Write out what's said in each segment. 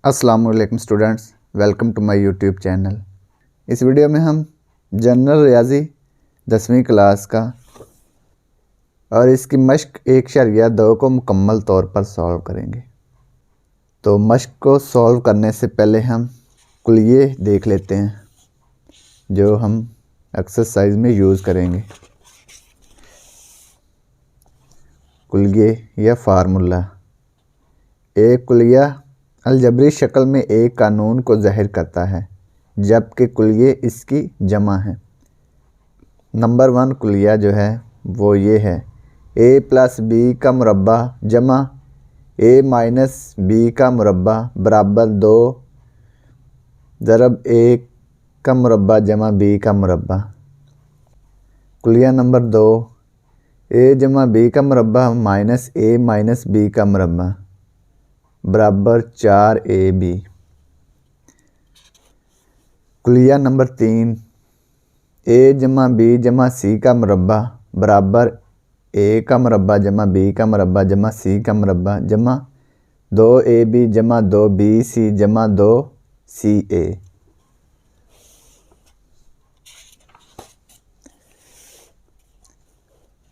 अस्सलामुअलैकुम students, welcome to my YouTube channel. इस video में हम जनरल रियाजी 10वीं क्लास का और इसकी मश्क 1/2 को मुकम्मल तौर पर सॉल्व करेंगे। तो मश्क को सॉल्व करने से पहले हम कुलिये देख लेते हैं जो हम एक्सरसाइज में यूज़ करेंगे। कुलिये या फार्मूला। एक कुलिया अलजबरी शक्ल में एक कानून को ज़ाहिर करता है जबकि कुलिये इसकी जमा है। नंबर 1 कुलिया जो है वो ये है a+b का मुरब्बा जमा a-b का मुरब्बा बराबर 2 ज़रब a का मुरब्बा जमा b का मुरब्बा। कुलिया नंबर 2 a जमा b का मुरब्बा माइनस a माइनस b का मुरब्बा बराबर 4ab। कुलिया नंबर 3 a जमा b जमा c का मुरब्बा बराबर a का मुरब्बा जमा b का मुरब्बा जमा c का मुरब्बा जमा 2ab जमा 2bc जमा 2ca।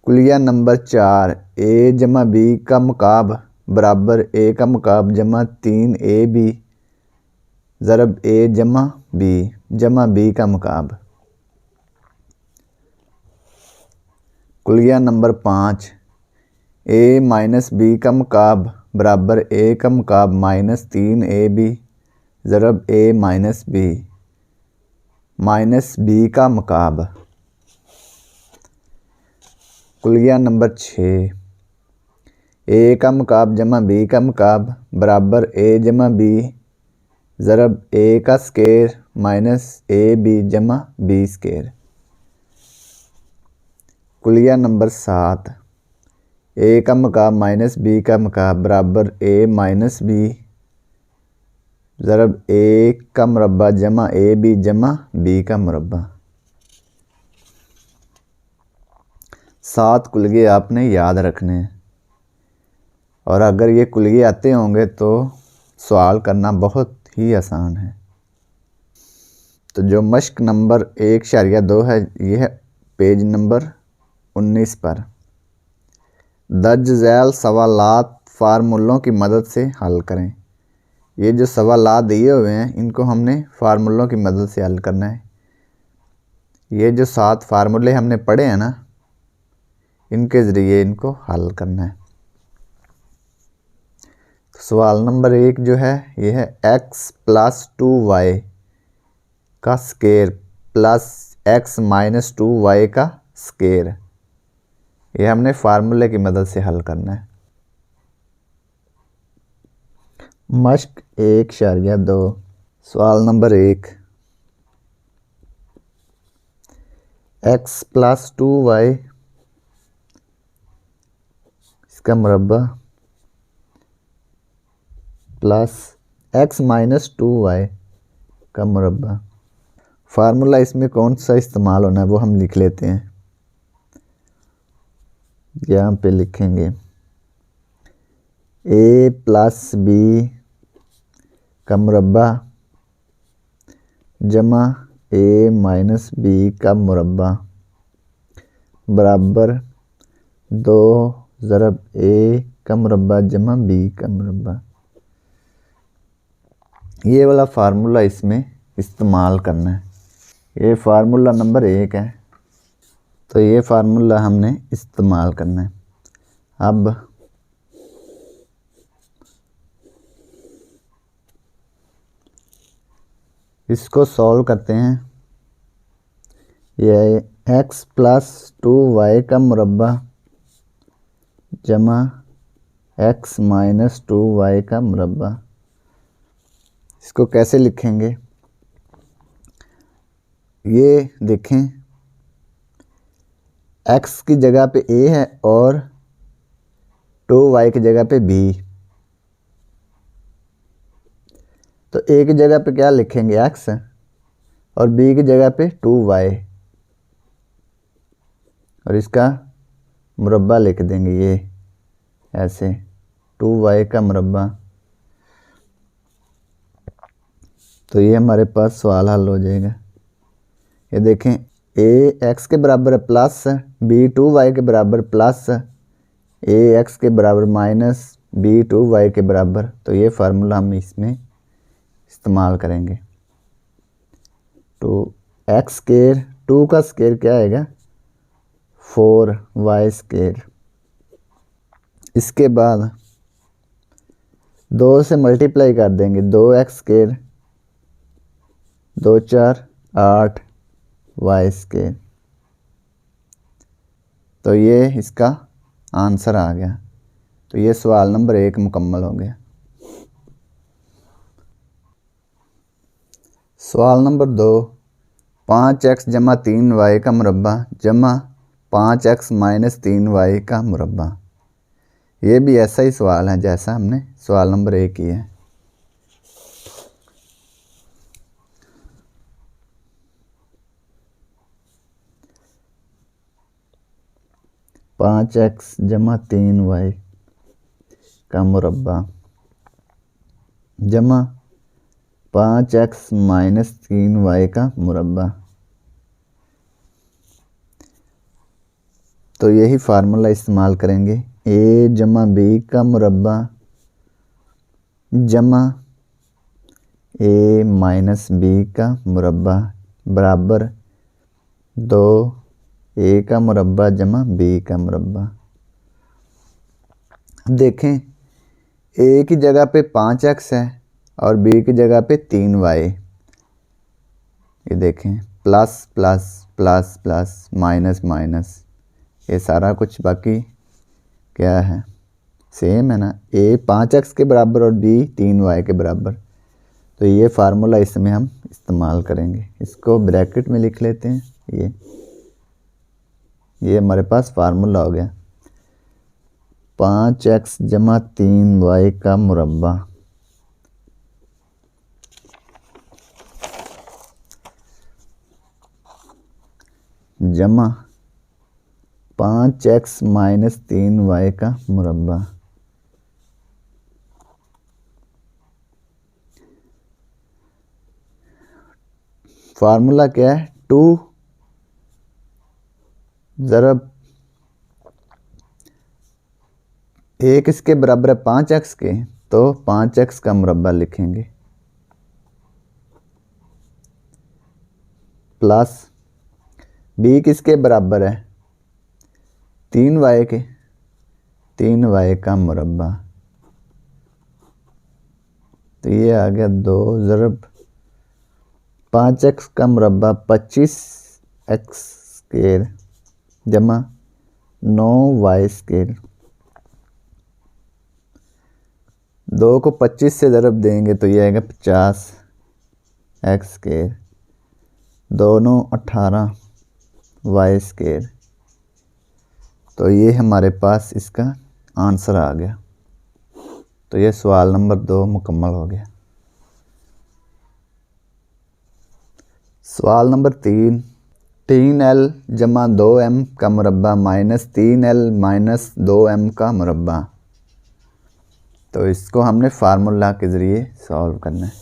कुलिया नंबर 4 a जमा b का मुकाब बराबर a का मुकाब जमा 3ab ज़रब a जमा b का मुकाब। कुलिया नंबर 5 a माइनस b का मुकाब बराबर a का मुकाब माइनस 3ab ज़रब a माइनस b का मुकाब। कुलिया नंबर 6 a का मुकाब जमा b का मुकाब बराबर a जमा b ज़रब a का स्केर माइनस ab जमा b स्केर। कुलिया नंबर 7 a का मुकाब माइनस b का मुकाब बराबर a माइनस b ज़रब a का मुरब्बा जमा ab जमा b का मुरब्बा। 7 कुलिये आपने याद रखने हैं और अगर ये कुलिये आते होंगे तो सवाल करना बहुत ही आसान है। तो जो मश्क नंबर 1/2 है ये है पेज नंबर 19 पर। दर्ज झैल सवालात फार्मूलों की मदद से हल करें। ये जो सवालात दिए हुए हैं इनको हमने फार्मूलों की मदद से हल करना है। ये जो 7 फार्मूले हमने पढ़े हैं ना, इनके ज़रिए इनको हल करना है। सवाल नंबर 1 जो है ये है x + 2y का स्केर प्लस x - 2y का स्केर। ये हमने फार्मूले की मदद से हल करना है। मश्क 1/2 सवाल नंबर 1 x + 2y इसका मुरब्बा प्लस x - 2y का मुरब्बा। फार्मूला इसमें कौन सा इस्तेमाल होना है वो हम लिख लेते हैं। यहाँ पे लिखेंगे a + b का मुरब्बा जमा a - b का मुरब्बा बराबर 2 ज़रब a का मुरब्बा जमा b का मुरब्बा। ये वाला फार्मूला इसमें इस्तेमाल करना है। ये फार्मूला नंबर 1 है तो ये फार्मूला हमने इस्तेमाल करना है। अब इसको सॉल्व करते हैं। यह x + 2y का मुरब्बा जमा x - 2y का मुरब्बा। इसको कैसे लिखेंगे ये देखें, x की जगह पे a है और 2y की जगह पे b। तो a की जगह पे क्या लिखेंगे x और b की जगह पे 2y और इसका मुरब्बा लिख देंगे ये ऐसे 2y का मुरब्बा तो ये हमारे पास सवाल हल हो जाएगा। ये देखें, ए एक्स के बराबर है प्लस, बी 2y के बराबर प्लस, ए एक्स के बराबर माइनस, बी 2y के बराबर। तो ये फार्मूला हम इसमें इस्तेमाल करेंगे। 2x स्क्वायर, 2 का स्क्वायर क्या आएगा 4y स्क्वायर। इसके बाद 2 से मल्टीप्लाई कर देंगे, 2x स्क्वायर, 2 4 8 y स्क्वायर। तो ये इसका आंसर आ गया। तो ये सवाल नंबर 1 मुकम्मल हो गया। सवाल नंबर 2, 5x जमा 3y का मुरब्बा जमा 5x माइनस 3y का मुरब्बा। ये भी ऐसा ही सवाल है जैसा हमने सवाल नंबर 1 किया है। पाँच एक्स जमा 3y का मुरब्बा जमा 5x माइनस 3y का मुरब्बा। तो यही फार्मूला इस्तेमाल करेंगे, a जमा b का मुरब्बा जमा a माइनस b का मुरब्बा बराबर 2a का मुरब्बा जमा b का मुरब्बा। देखें, a की जगह पे 5x है और b की जगह पे 3y। ये देखें, plus plus plus plus minus minus, ये सारा कुछ बाकी क्या है सेम है ना। a 5x के बराबर और b 3y के बराबर। तो ये फार्मूला इसमें हम इस्तेमाल करेंगे। इसको ब्रैकेट में लिख लेते हैं। ये हमारे पास फार्मूला हो गया, 5x जमा 3y का मुरब्बा जमा 5x माइनस 3y का मुरब्बा। फार्मूला क्या है, 2 ज़रब a किसके बराबर है 5x के, तो 5x का मुरब्बा लिखेंगे प्लस b किसके बराबर है 3y के, 3y का मुरब्बा। तो ये आ गया 2 ज़रब 5x का मुरब्बा 25x स्क्वायर जमा 9y स्क्वायर। 2 को 25 से ज़रब देंगे तो ये आएगा 50x स्क्वायर, दोनों 18y स्क्वायर। तो ये हमारे पास इसका आंसर आ गया। तो ये सवाल नंबर 2 मुकम्मल हो गया। सवाल नंबर 3, 3l जमा 2m का मुरब्बा माइनस 3l माइनस 2m का मुरब्बा। तो इसको हमने फार्मूला के ज़रिए सॉल्व करना है।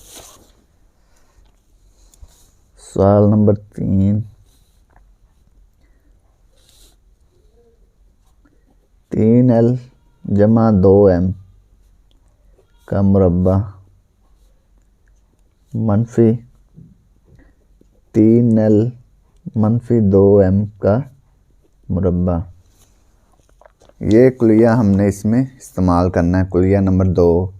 सवाल नंबर 3, 3l जमा 2m का मुरब्बा मनफी 3l मनफी 2m का मुरब्बा। ये कुलिया हमने इसमें इस्तेमाल करना है। कुलिया नंबर 2,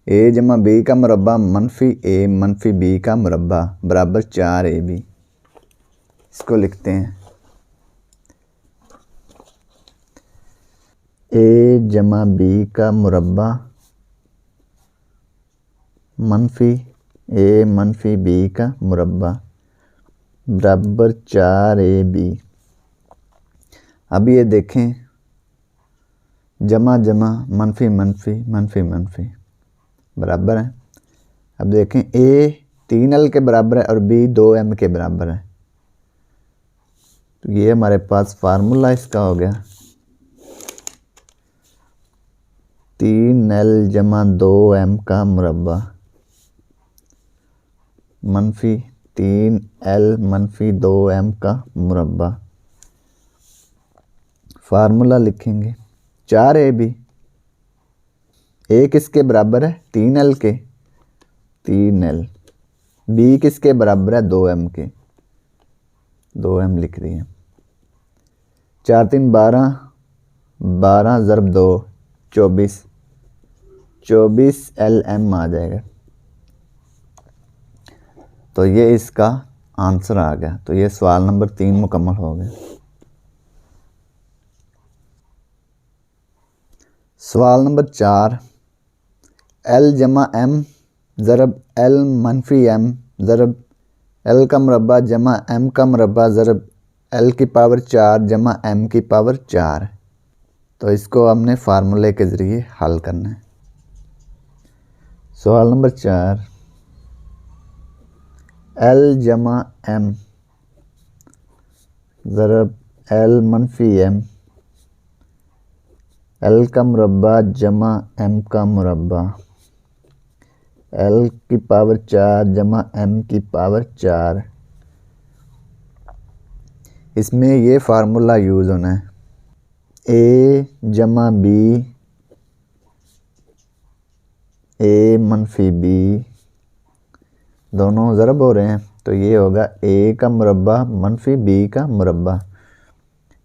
a जमा b का मुरब्बा मनफी a मनफी b का मुरब्बा बराबर 4ab। इसको लिखते हैं, a जमा b का मुरब्बा मनफी a मनफी b का मुरब्बा बराबर 4ab। अब ये देखें, जमा जमा मनफी मनफी मनफी मनफी बराबर है। अब देखें, a 3l के बराबर है और b 2m के बराबर है। तो ये हमारे पास फार्मूला इसका हो गया, 3l जमा 2m का मुरब्बा मनफी 3L मनफी 2M का मुरब्बा। फार्मूला लिखेंगे 4AB, ए किसके बराबर है 3L के, 3L। बी किसके बराबर है 2M के, 2M लिख रही है। 4 3 12, 12 ज़रब 2 24, 24LM आ जाएगा। तो ये इसका आंसर आ गया। तो ये सवाल नंबर 3 मुकम्मल हो गया। सवाल नंबर 4, L जमा M ज़रब L मनफी M ज़रब L का मुरब्बा जमा M का मुरब्बा ज़रब L की पावर 4 जमा M की पावर 4। तो इसको हमने फार्मूले के ज़रिए हल करना है। सवाल नंबर 4, L जमा M ज़रब L मनफी M L का मुरब्बा जमा M का मुरब्बा L की पावर 4 जमा M की पावर 4। इसमें ये फार्मूला यूज़ होना है, A जमा B A मनफी B दोनों ज़रब हो रहे हैं। तो ये होगा A का मुरब्बा मनफी B का मुरब्बा।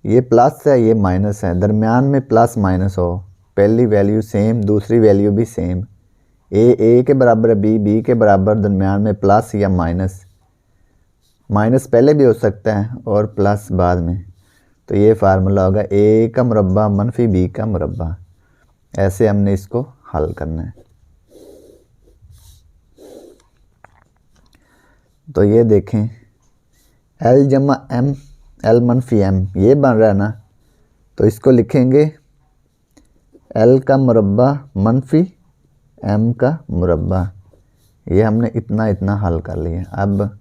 ये प्लस है ये माइनस है, दरमियान में प्लस माइनस हो, पहली वैल्यू सेम दूसरी वैल्यू भी सेम। A के बराबर है B के बराबर, दरमियान में प्लस या माइनस, माइनस पहले भी हो सकता है और प्लस बाद में। तो ये फार्मूला होगा A का मुरब्बा मनफी B का मुरब्बा। ऐसे हमने इसको हल करना है। तो ये देखें L जमा M L मनफी M ये बन रहा है ना, तो इसको लिखेंगे L का मुरब्बा मनफी M का मुरब्बा। ये हमने इतना इतना हल कर लिया। अब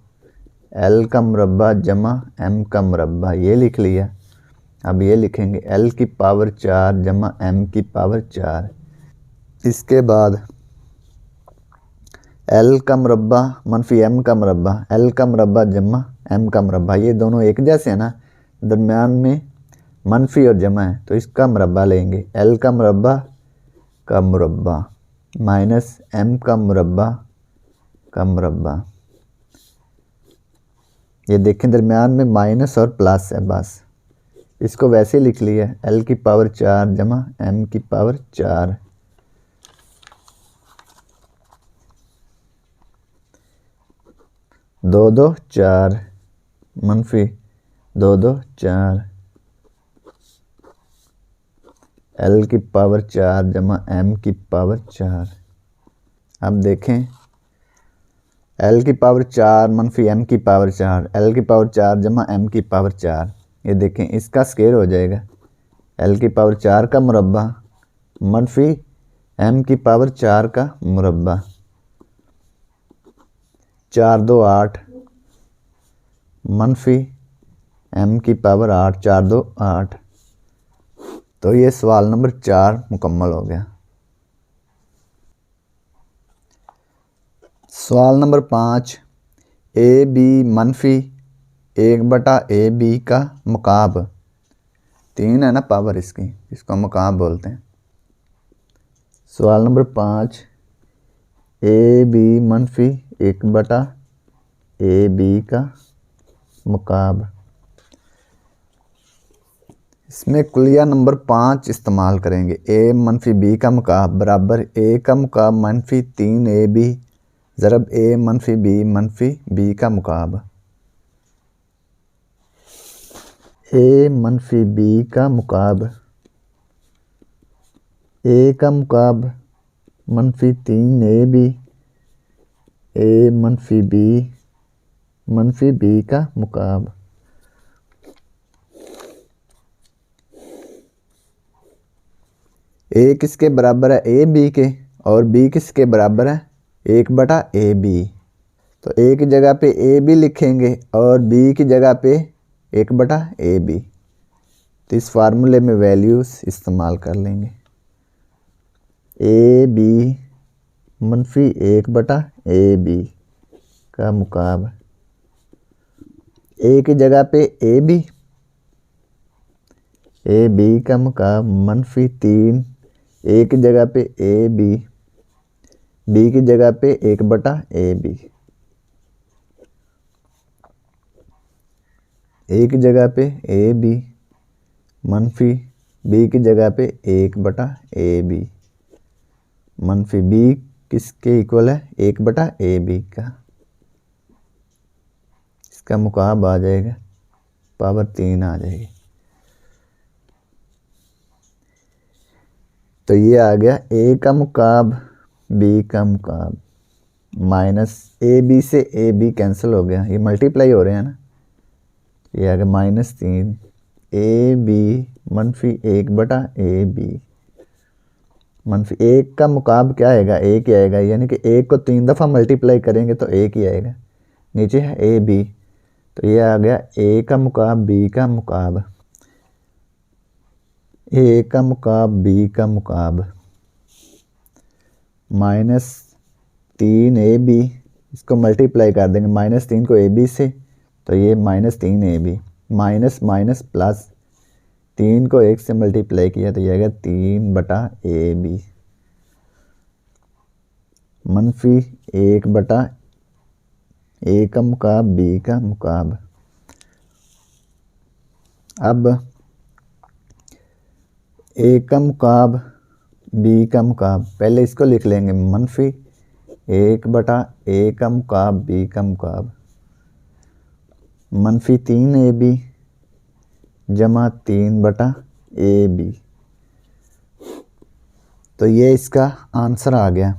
L का मुरब्बा जमा M का मुरब्बा ये लिख लिया। अब ये लिखेंगे L की पावर 4 जमा M की पावर 4। इसके बाद L का मुरब्बा मनफी M का मुरब्बा, L का मुरब्बा जमा M का मुरब्बा, ये दोनों एक जैसे हैं ना, दरमियान में मनफी और जमा है तो इसका मुरब्बा लेंगे। L का मुरब्बा माइनस M का मुरब्बा। ये देखें दरमियान में माइनस और प्लस है, बस इसको वैसे लिख लिया L की पावर 4 जमा M की पावर 4। दो दो 4 मनफी 2 2 4 L की पावर 4 जमा M की पावर 4। अब देखें L की पावर 4 मनफी M की पावर 4, L की पावर 4 जमा M की पावर 4। ये देखें इसका स्क्वायर हो जाएगा L की पावर 4 का मुरब्बा मनफी M की पावर 4 का मुरब्बा। 4 2 8 मनफी M की पावर 8 4 2 8। तो ये सवाल नंबर 4 मुकम्मल हो गया। सवाल नंबर 5, AB मनफी 1/AB का मुकाब। 3 है ना पावर इसकी, इसको मुकाब बोलते हैं। सवाल नंबर 5, AB मनफी 1/AB का मुकाब। इसमें कुलिया नंबर 5 इस्तेमाल करेंगे। A मनफी B का मुकाब बराबर A का मुकाब मनफी 3AB ज़रब A मनफी B का मुकाब। A मनफी B का मुकाब, A का मुकाब मनफी 3AB A मनफी B का मुकाब। A किसके बराबर है A B के, और B किसके बराबर है 1/AB। तो A की जगह पे AB लिखेंगे और B की जगह पे 1/AB। तो इस फार्मूले में वैल्यूज़ इस्तेमाल कर लेंगे। AB मनफी 1/AB का मुकाब, ए की जगह पे ए बी का मुकाब -3, ए की जगह पे ए बी की जगह पे 1/AB, ए की जगह पे ए बी मनफी बी की जगह पे 1/AB, मनफी बी किसके इक्वल है 1/AB का, इसका मुकाब आ जाएगा पावर 3 आ जाएगी। तो ये आ गया ए का मुकाब बी का मुकाब, -AB से AB कैंसिल हो गया, ये मल्टीप्लाई हो रहे हैं ना, ये आ गया -3 AB -1/AB, मनफी 1 का मुकाब क्या आएगा 1 ही आएगा, यानी कि 1 को 3 दफ़ा मल्टीप्लाई करेंगे तो 1 ही आएगा। नीचे है AB, तो ये आ गया ए का मुकाब बी का मुकाब, ए का मुकाब बी का मुकाब -3AB, इसको मल्टीप्लाई कर देंगे -3 को AB से, तो ये -3AB, माइनस माइनस प्लस, 3 को 1 से मल्टीप्लाई किया तो ये आएगा 3/AB, मनफी 1/A का मुकाब बी का मुकाब। अब ए का मुकाब बी का मुकाब, पहले इसको लिख लेंगे मनफी 1/A का मुकाब बी का मुकाब, -3AB जमा 3/AB, तो ये इसका आंसर आ गया।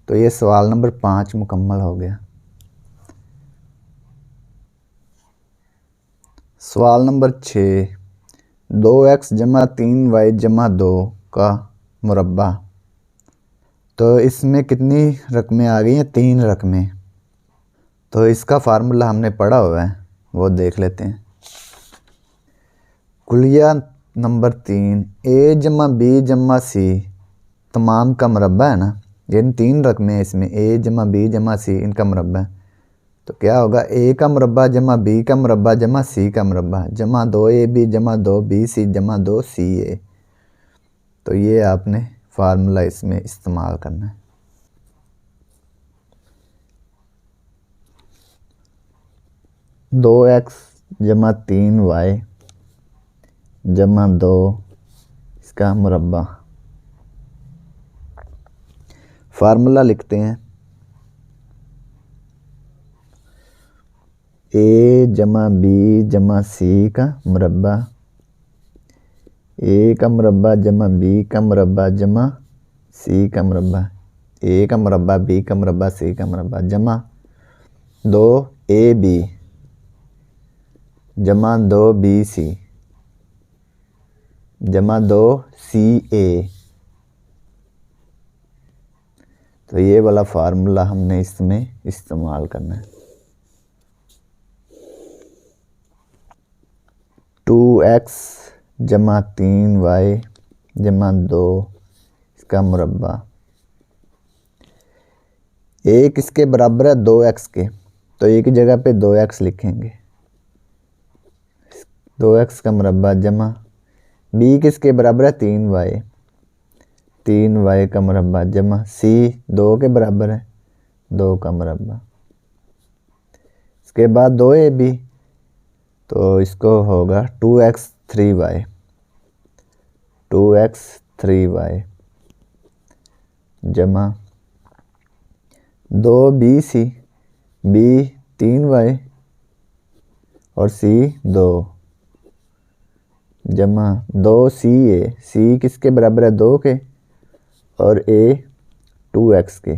तो ये सवाल नंबर 5 मुकम्मल हो गया। सवाल नंबर 6, 2x जमा 3y जमा 2 का मुरब्बा। तो इसमें कितनी रकमें आ गई हैं 3 रकमें। तो इसका फार्मूला हमने पढ़ा हुआ है, वो देख लेते हैं। कुलिया नंबर 3, a जमा b जमा c तमाम का मुरब्बा है ना, यानी 3 रकमें हैं इसमें, a जमा b जमा c इनका मुरब्बा है। तो क्या होगा a का मुरब्बा जमा b का मुरब्बा जमा c का मुरब्बा जमा 2ab जमा 2bc जमा 2ca। तो ये आपने फार्मूला इसमें इस्तेमाल करना है। दो एक्स जमा 3y जमा 2 इसका मुरब्बा। फार्मूला लिखते हैं, a जमा b जमा c का मुरब्बा, a का मुरब्बा जमा b का मुरब्बा जमा c का मुरब्बा, a का मुरब्बा b का मुरब्बा c का मुरब्बा जमा 2ab जमा 2bc जमा 2ca। तो ये वाला फार्मूला हमने इसमें इस्तेमाल करना है। 2x जमा 3y जमा 2 इसका मुरब्बा। a किसके बराबर है 2x के, तो a की जगह पे 2x लिखेंगे, 2x का मुरब्बा जमा b किसके बराबर है 3y, 3y का मुरब्बा जमा c 2 के बराबर है 2 का मुरब्बा। इसके बाद 2ab, तो इसको होगा 2x 3y, 2x 3y जमा 2bc, b 3y और c 2 जमा 2ca, c किसके बराबर है 2 के और a 2x के।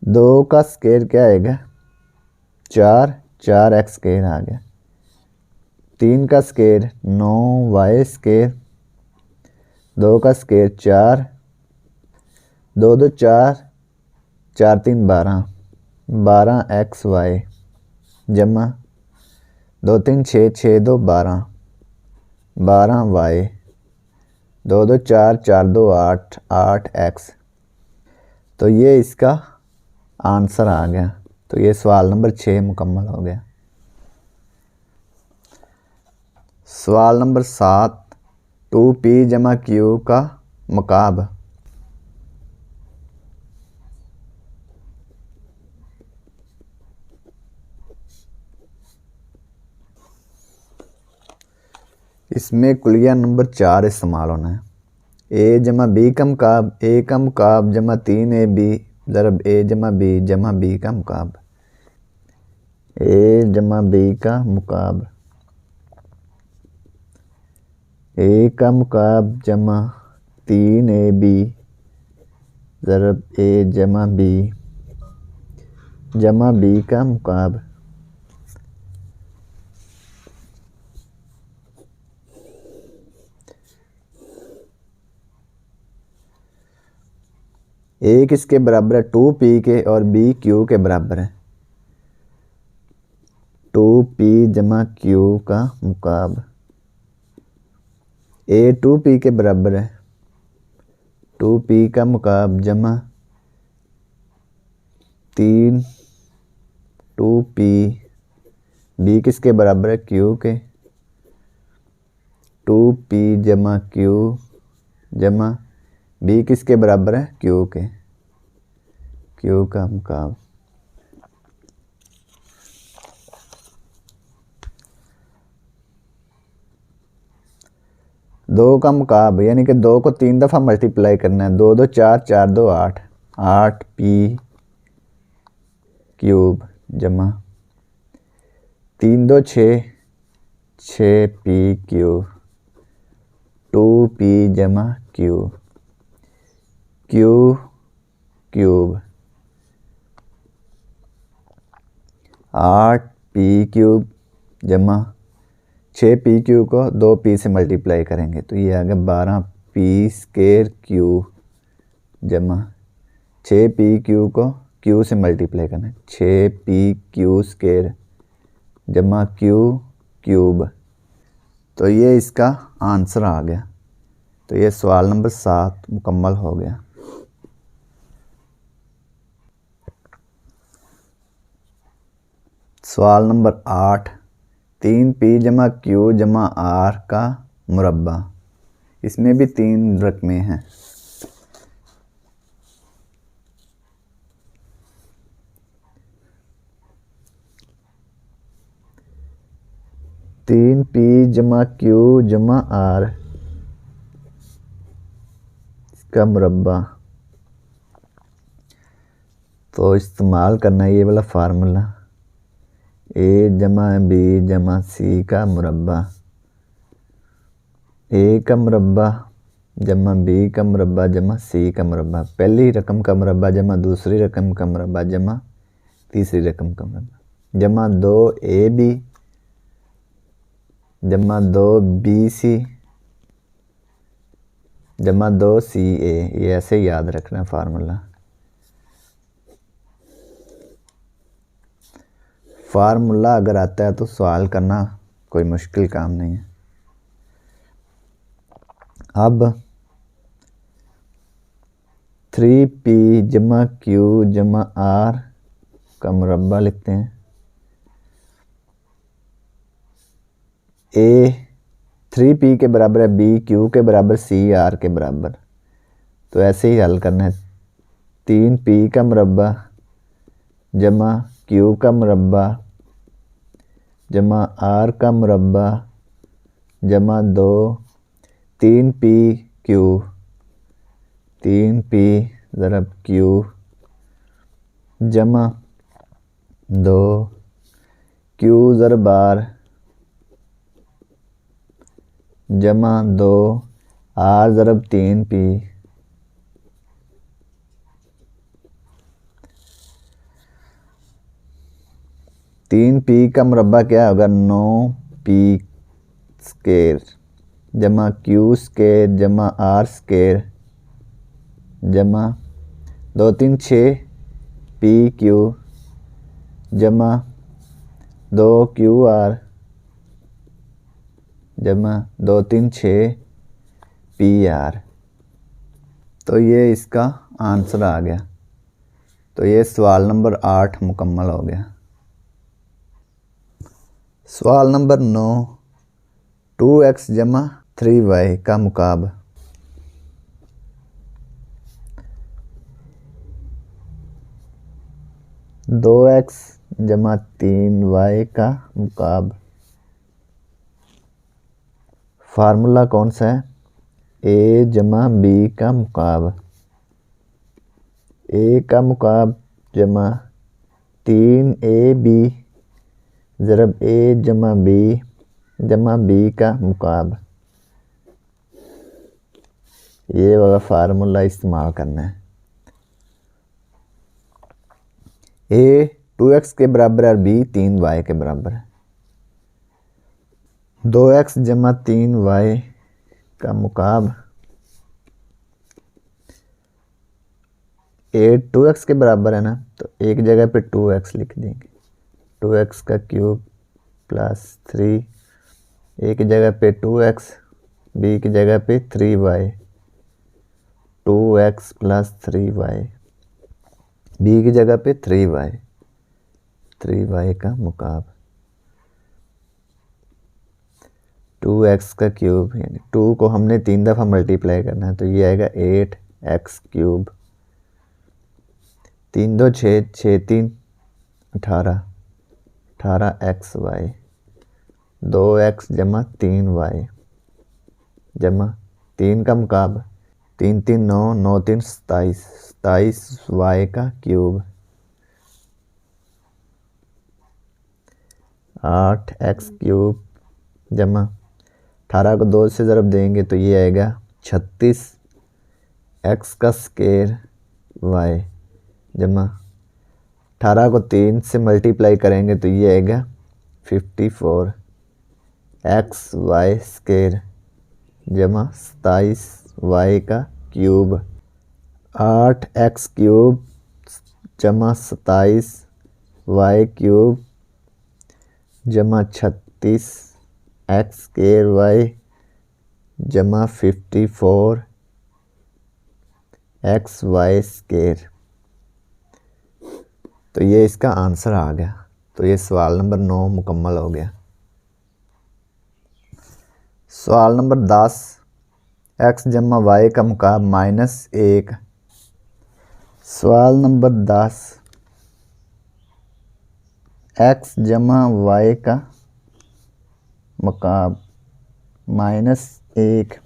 2 का स्क्वायर क्या आएगा 4, 4x स्क्वायर आ गया। 3 का स्क्वायर 9y स्क्वायर, 2 का स्क्वायर 4, 2 2 4, 4 3 12, 12xy जमा 2 3 6, 6 2 12, 12y, 2 2 4, 4 2 8, 8x। तो ये इसका आंसर आ गया। तो ये सवाल नंबर 6 मुकम्मल हो गया। सवाल नंबर 7, 2p जमा q का मुकाब। इसमें कुलिया नंबर 4 इस्तेमाल होना है। a जमा b का मुकाब, a का मुकाब जमा 3ab ज़रब a जमा b का मुकाब। a जमा b का मुकाब, a का मुकाब जमा 3ab ज़रब a जमा b का मुकाब। a किसके बराबर है? 2p के और b q के बराबर है। 2p जमा q का मुकाब, a 2p के बराबर है। 2p का मुकाब जमा 3 2p, b किसके बराबर है? q के। 2p जमा q जमा b किसके बराबर है? q के, q का मुकाब। दो का मुकाब यानी कि 2 को 3 दफ़ा मल्टीप्लाई करना है। 2 2 4, 4 2 8, 8p क्यूब जमा 3 2 6, 6p क्यूब, 2p जमा q क्यूब, 8p क्यूब जमा 6p क्यूब को 2p से मल्टीप्लाई करेंगे तो ये आ गया 12p स्क्वायर क्यूब जमा 6p क्यूब को q से मल्टीप्लाई करना है 6p क्यू स्क्वायर जमा q क्यूब। तो ये इसका आंसर आ गया। तो ये सवाल नंबर 7 मुकम्मल हो गया। सवाल नंबर 8, 3p जमा q जमा r का मुरब्बा। इसमें भी 3 रकमें हैं। तीन p जमा q जमा r इसका मुरब्बा। तो इस्तेमाल करना है ये वाला फार्मूला, a जमा b जमा c का मुरब्बा, a का मुरब्बा जमा b का मुरब्बा जमा c का मुरब्बा। पहली रकम का मुरब्बा जमा दूसरी रकम का मुरब्बा जमा तीसरी रकम का मुरब्बा जमा 2ab जमा 2bc जमा 2ca। ये ऐसे याद रखना फार्मूला। फार्मूला अगर आता है तो सवाल करना कोई मुश्किल काम नहीं है। अब 3p जमा q जमा r का मुरब्बा लिखते हैं। a 3p के बराबर है, b q के बराबर, c r के बराबर। तो ऐसे ही हल करना है। 3p का मुरब्बा जमा q का मुरब्बा जमा r का मुरब्बा जमा 2 3p q, 3p ज़रब q जमा 2 q ज़रब r जमा 2 r ज़रब 3p। तीन p का मुरब्बा क्या होगा? 9p स्क्वायर जमा q स्क्वायर जमा r स्क्वायर जमा 2 3 6p q जमा 2q r जमा 2 3 6p r। तो ये इसका आंसर आ गया। तो ये सवाल नंबर 8 मुकम्मल हो गया। सवाल नंबर 9, 2x जमा 3y का मुकाब। दो एक्स जमा 3y का मुकाब। फार्मूला कौन सा है? a जमा b का मुकाब। a का मुकाब जमा 3ab ज़रब a जमा b का मुकाब। ये वाला फार्मूला इस्तेमाल करना है। a 2x के बराबर है और b 3y के बराबर है। 2x जमा 3y का मुकाब। a 2x के बराबर है ना, तो एक जगह पे 2x लिख देंगे। 2x का क्यूब प्लस 3, एक जगह पे 2x, b की जगह पे 3y, 2x plus 3y, b की जगह पे 3y का मुकाब। 2x का क्यूब यानी 2 को हमने 3 दफ़ा मल्टीप्लाई करना है, तो ये आएगा 8x क्यूब। 3 2 6, 6 3 18, 18xy। 2x जमा 3y जमा 3 का मुकाब, 3 3 9, 9 3 27, 27y का क्यूब। 8x क्यूब जमा 18 को 2 से ज़रब देंगे तो ये आएगा 36 x का स्केयर y जमा 18 को 3 से मल्टीप्लाई करेंगे तो ये आएगा 54 x y स्केयर जमा 27 y का क्यूब। 8x क्यूब जमा 27 y क्यूब जमा 36 x स्केयर y जमा 54 x y स्केयर। तो ये इसका आंसर आ गया। तो ये सवाल नंबर 9 मुकम्मल हो गया। सवाल नंबर 10, x जमा y का मुकाब -1। सवाल नंबर 10, x जमा y का मुकाब -1।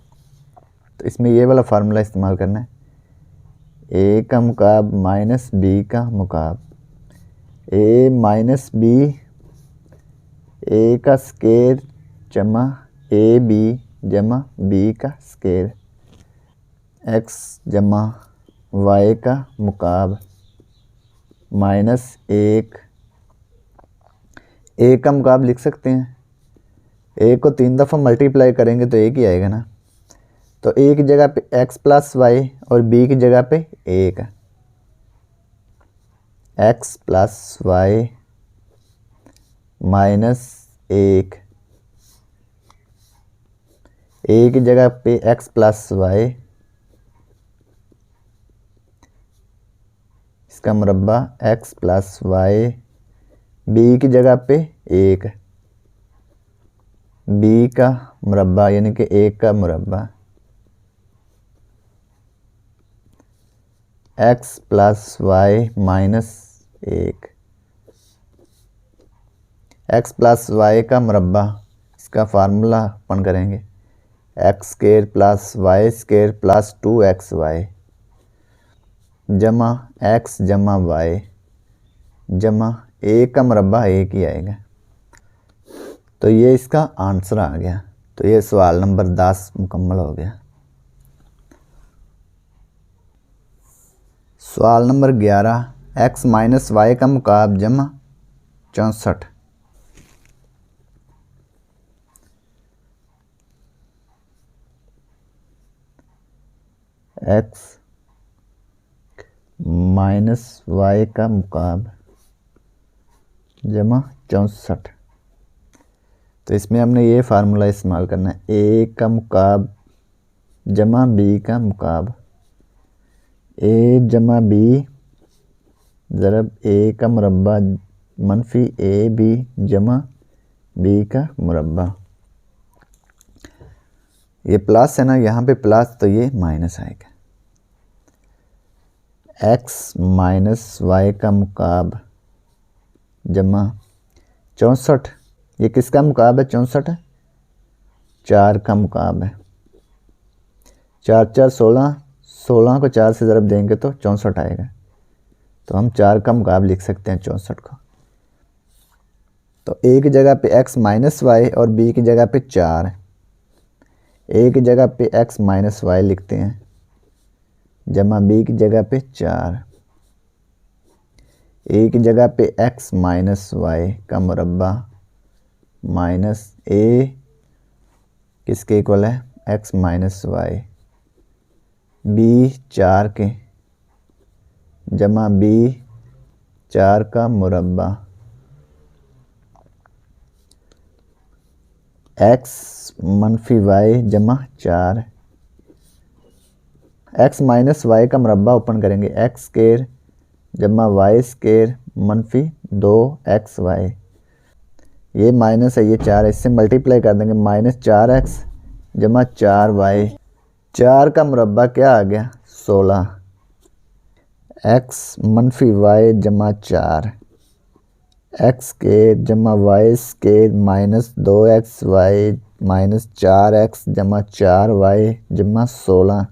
तो इसमें ये वाला फार्मूला इस्तेमाल करना है। a का मुकाब माइनस b का मुकाब। a माइनस b, a का स्केयर जमा ab जमा b का स्केयर। x जमा y का मुकाब -1। a का मुकाब लिख सकते हैं। a को 3 दफ़ा मल्टीप्लाई करेंगे तो एक ही आएगा ना, तो a की जगह पे x प्लस वाई और b की जगह पे 1। x प्लस वाई -1, a की जगह पे x प्लस वाई, इसका मुरब्बा x प्लस वाई, b की जगह पे 1, b का मुरब्बा यानी कि 1 का मुरब्बा, x plus y -1, x plus y का मुरब्बा। इसका फार्मूला अपन करेंगे x square plus y square plus 2xy जमा x जमा y जमा 1 का मुरब्बा 1 ही आएगा। तो ये इसका आंसर आ गया। तो ये सवाल नंबर 10 मुकम्मल हो गया। सवाल नंबर 11, x माइनस वाई का मुकाब जमा 64। x माइनस वाई का मुकाब जमा 64। तो इसमें हमने ये फार्मूला इस्तेमाल करना है। a का मुकाब जमा b का मुकाब। a जमा b ज़रब ए का मुरब्बा मनफी ए बी जमा बी का मुरब्बा। ये प्लस है ना, यहाँ पे प्लस तो ये माइनस आएगा। एक्स माइनस वाई का मुकाब जमा 64। ये किसका मुकाब है? 64 है, 4 का मुकाब है। 4 4 16, 16 को 4 से ज़रब देंगे तो 64 आएगा। तो हम 4 का मुकाब लिख सकते हैं 64 को। तो ए की जगह पे x माइनस वाई और बी की जगह पे 4 है। ए की जगह पे x माइनस वाई लिखते हैं जमा बी की जगह पे 4। ए की जगह पे x माइनस वाई का मुरब्बा माइनस ए किसके इक्वल है? x minus Y. बी 4 के जमा बी 4 का मुरब्बा x मनफी वाई जमा 4। x माइनस वाई का मुरब्बा ओपन करेंगे, x स्केर जमा वाई स्केर मनफी 2xy। ये माइनस है, ये 4 है, इससे मल्टीप्लाई कर देंगे माइनस 4x जमा 4y। 4 का मुरब्बा क्या आ गया? 16। x मनफी वाई जमा 4 x स्केर जमा y square minus 2xy minus 4x जमा 4y जमा 16।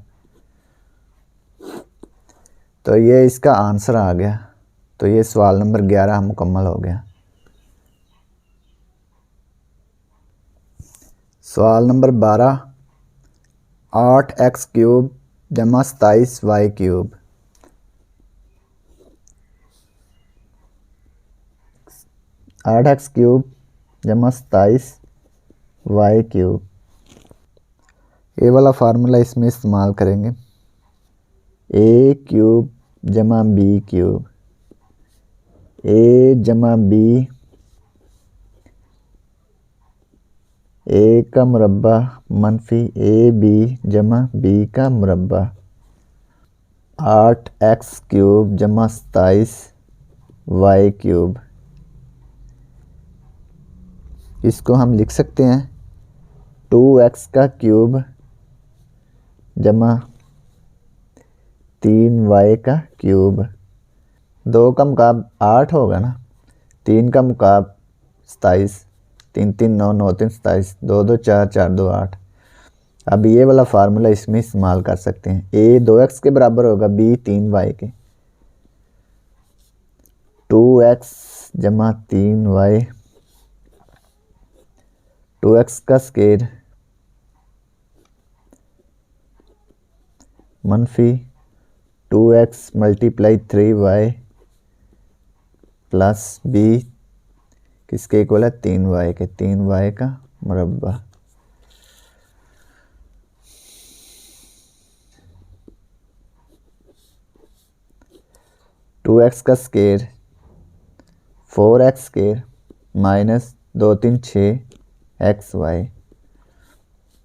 तो ये इसका आंसर आ गया। तो ये सवाल नंबर 11 मुकम्मल हो गया। सवाल नंबर 12, 8x क्यूब जमा 27y क्यूब। 8x क्यूब जमा 27y क्यूब। ये वाला फार्मूला इसमें इस्तेमाल करेंगे। ए क्यूब जमा बी क्यूब, ए जमा बी, ए का मुरब्बा मनफी ए बी जमा बी का मुरब्बा 8x क्यूब जमा 27y क्यूब। इसको हम लिख सकते हैं 2x का क्यूब जमा 3y का क्यूब। 2 का मुकाब 8 होगा ना, 3 का मुकाब 27, 3 3 9 9 3 27, 2 2 4 4 2 8। अब ये वाला फार्मूला इसमें इस्तेमाल कर सकते हैं। a 2x के बराबर होगा, b 3y के। 2x जमा 3y, 2x का स्केर मनफी 2x multiply 3y plus b किसके इक्वल है? 3y के, 3y का मुरब्बा। टू एक्स का square 4x square minus 2 3 6 xy,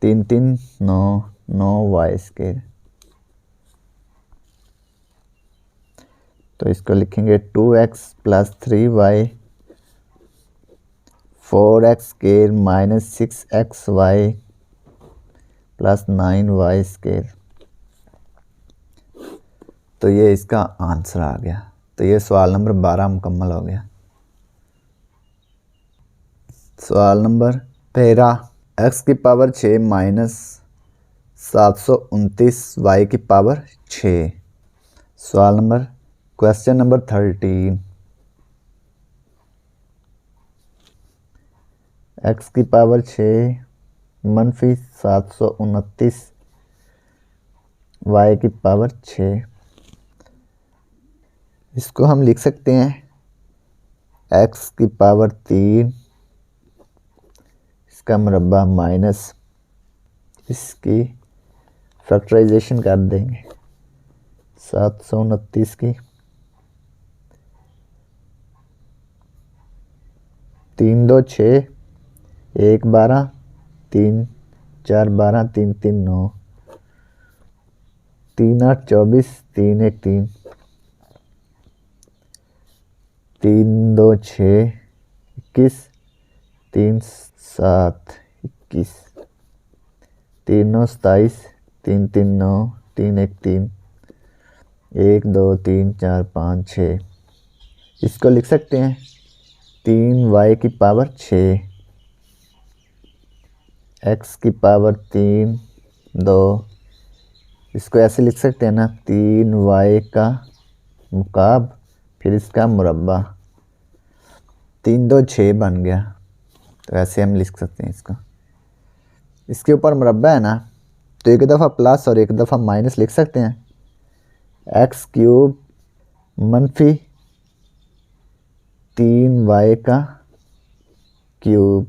3 3 9 9y square. तो इसको लिखेंगे 2x plus 3y 4x square minus 6xy plus 9y square. तो ये इसका आंसर आ गया। तो ये सवाल नंबर 12 मुकम्मल हो गया। सवाल नंबर 13, x की पावर 6 माइनस 729 y की पावर 6। सवाल नंबर क्वेश्चन नंबर 13, x की पावर 6 मनफी 729 y की पावर 6। इसको हम लिख सकते हैं x की पावर 3, इसका मुरब्बा माइनस इसकी फैक्टराइजेशन कर देंगे 729 की 3 2 6 1 12 3 4 12 3 3 9 3 8 24 3 1 3। 3 2 6 21, 3 7 21, 3 9 27, 3 3 9, 3 1 3, 1 2 3 4 5 6। इसको लिख सकते हैं 3y की पावर 6, x की पावर 3 2। इसको ऐसे लिख सकते हैं ना, 3y का मुकाब फिर इसका मुरब्बा, 3 2 6 बन गया। तो ऐसे हम लिख सकते हैं इसको। इसके ऊपर मुरब्बा है ना, तो एक दफ़ा प्लस और एक दफ़ा माइनस लिख सकते हैं। एक्स क्यूब मनफी 3y का क्यूब,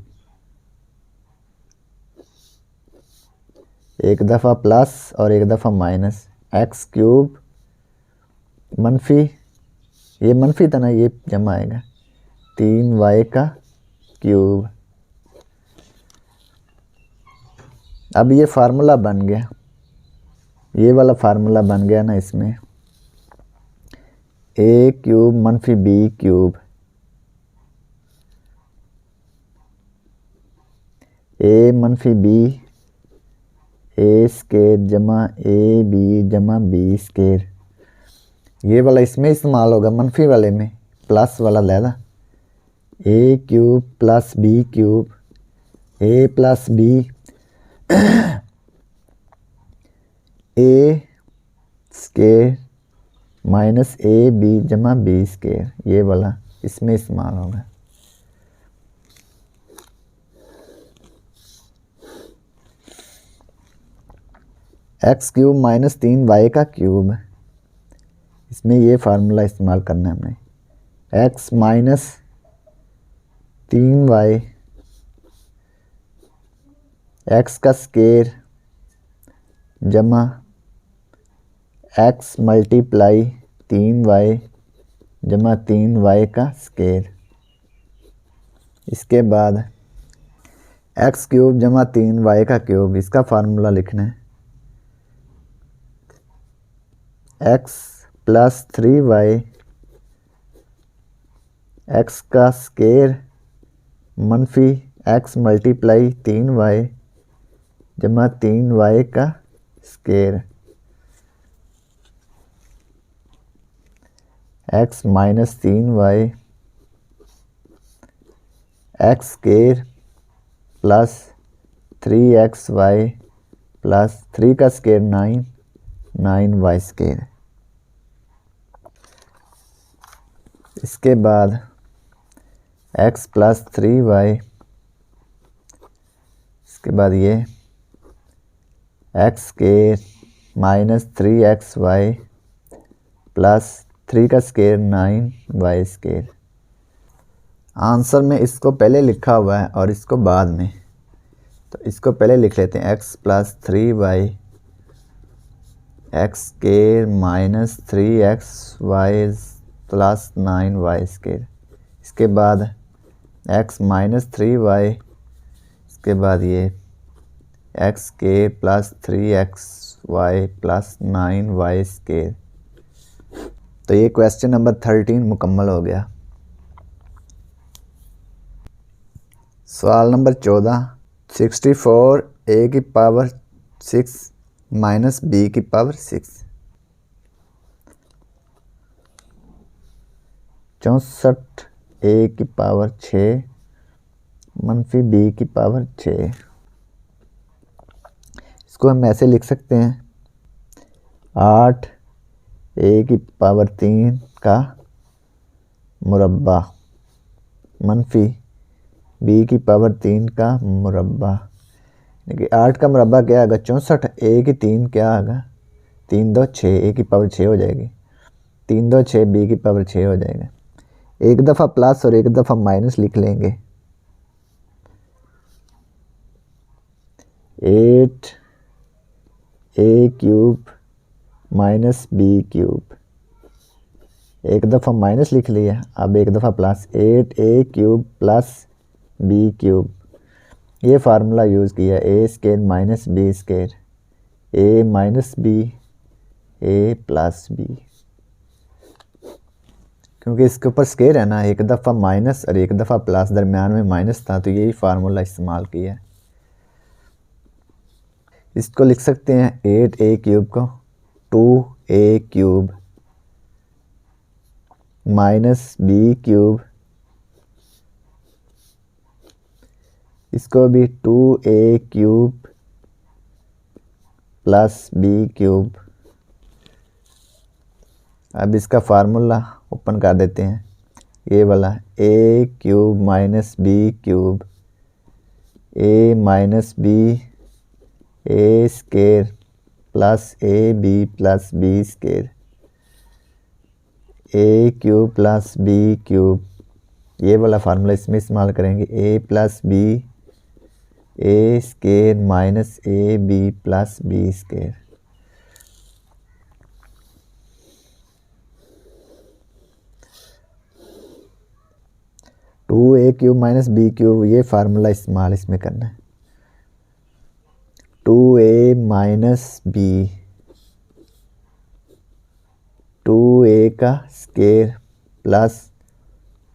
एक दफ़ा प्लस और एक दफ़ा माइनस, एक्स क्यूब मनफी, ये मनफी था ना, ये जमा आएगा 3y का क्यूब। अब ये फार्मूला बन गया, ये वाला फार्मूला बन गया ना इसमें, a क्यूब मनफी b क्यूब, a मनफी b a स्केर जमा ए बी जमा बी स्केर। ये वाला इसमें इस्तेमाल होगा, मनफी वाले में प्लस वाला लहदा, a cube plus b cube, a plus b a square minus a b जमा बी स्केर, ये वाला इसमें इस्तेमाल होगा। एक्स क्यूब माइनस 3y का क्यूब, इसमें ये फार्मूला इस्तेमाल करना है हमने, एक्स माइनस 3y, एक्स का स्केर जमा एक्स मल्टीप्लाई 3y जमा 3y का स्केर। इसके बाद एक्स क्यूब जमा 3y का क्यूब, इसका फार्मूला लिखना है, एक्स प्लस 3y, एक्स का स्केर मनफी एक्स मल्टीप्लाई 3y जमा 3y का square, x minus 3y, x square plus 3xy plus 3 का स्केर 9 9y स्केर। इसके बाद x प्लस 3y, इसके बाद ये x square minus 3xy plus 3 का स्केर 9y स्केर। आंसर में इसको पहले लिखा हुआ है और इसको बाद में, तो इसको पहले लिख लेते हैं, x plus 3y x square minus 3xy plus 9y square. इसके बाद x माइनस 3y, इसके बाद ये x square plus 3xy plus 9y square. तो ये क्वेश्चन नंबर 13 मुकम्मल हो गया। सवाल नंबर 14, 64 a की पावर 6 माइनस b की पावर 6, 64 a की पावर 6 मनफी b की पावर 6। इसको हम ऐसे लिख सकते हैं, 8 a की पावर 3 का मुरब्बा मनफी b की पावर 3 का मुरब्बा। देखिए 8 का मुरब्बा क्या आएगा, 64, a की 3 क्या आएगा, 3 2 6, a की पावर 6 हो जाएगी, 3 2 6 b की पावर 6 हो जाएगा। एक दफ़ा प्लस और एक दफ़ा माइनस लिख लेंगे, 8 a cube minus b cube, एक दफ़ा माइनस लिख लिया, अब एक दफ़ा plus, 8a cube plus b cube. ये फार्मूला यूज़ किया, a square minus b square, a minus b a plus b, क्योंकि इसके ऊपर स्केयर है ना, एक दफ़ा माइनस और एक दफ़ा प्लस, दरमियान में माइनस था, तो यही फार्मूला इस्तेमाल किया है। इसको लिख सकते हैं 8a³ को 2a³ माइनस b³, इसको भी 2a³ प्लस b³। अब इसका फार्मूला ओपन कर देते हैं, ये वाला a³ minus b³ a minus b a² plus ab plus b², a³ plus b³। ये वाला फार्मूला इसमें इस्तेमाल करेंगे, a plus b a² minus ab plus b²। 2a³ minus b³, ये फार्मूला इस्तेमाल इसमें करना है। 2a माइनस b, 2a का square plus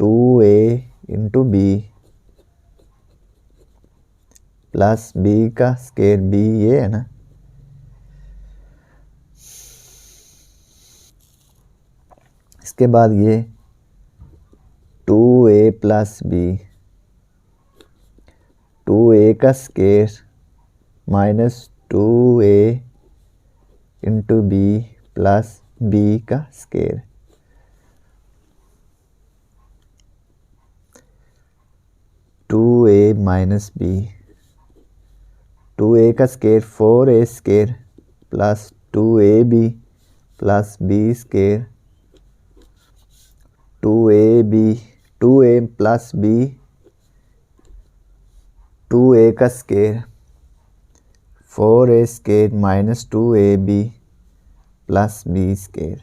2a into b plus b का स्केयर, b ये है ना। इसके बाद ये 2a प्लस b, 2a का square minus 2a into b plus b का square, two a minus b, 2a का square 4a² plus 2ab plus b², 2a plus b, 2a का square 4a² minus 2ab plus b²।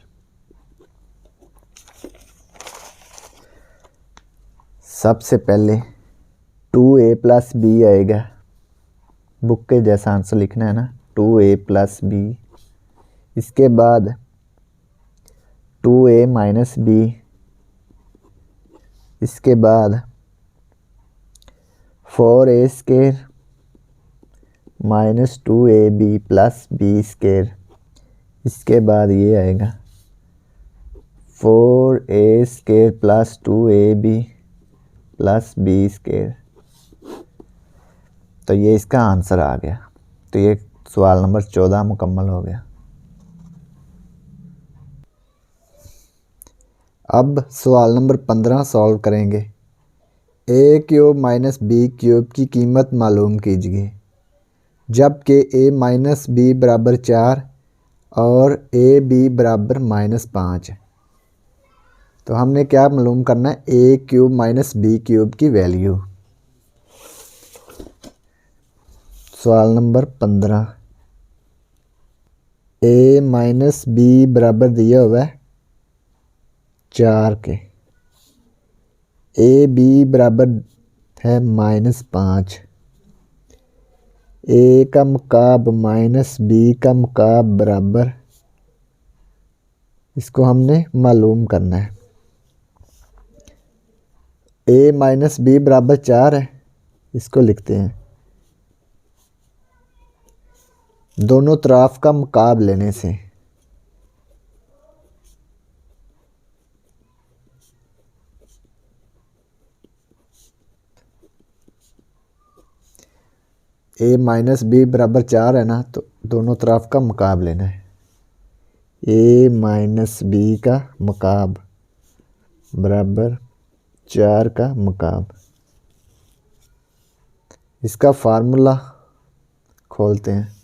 सबसे पहले 2a plus b आएगा, book के जैसा answer लिखना है ना, 2a प्लस b। इसके बाद 2a माइनस b, इसके बाद 4a² minus 2ab plus b²। इसके बाद ये आएगा 4a² plus 2ab plus b²। तो ये इसका आंसर आ गया। तो ये सवाल नंबर 14 मुकम्मल हो गया। अब सवाल नंबर 15 सॉल्व करेंगे। a³ माइनस b³ की कीमत मालूम कीजिए जबकि a माइनस b बराबर 4 और ab बराबर -5 है। तो हमने क्या मालूम करना है, a³ माइनस b³ की वैल्यू। सवाल नंबर 15, a माइनस b बराबर दिया हुआ है 4 के, ab बराबर है -5, a का मुकाब माइनस b का मुकाब बराबर, इसको हमने मालूम करना है। a माइनस b बराबर 4 है, इसको लिखते हैं। दोनों तरफ का मुकाब लेने से a माइनस b बराबर 4 है ना, तो दोनों तरफ का मुकाब लेना है। a माइनस b का मुकाब बराबर 4 का मुकाब। इसका फार्मूला खोलते हैं।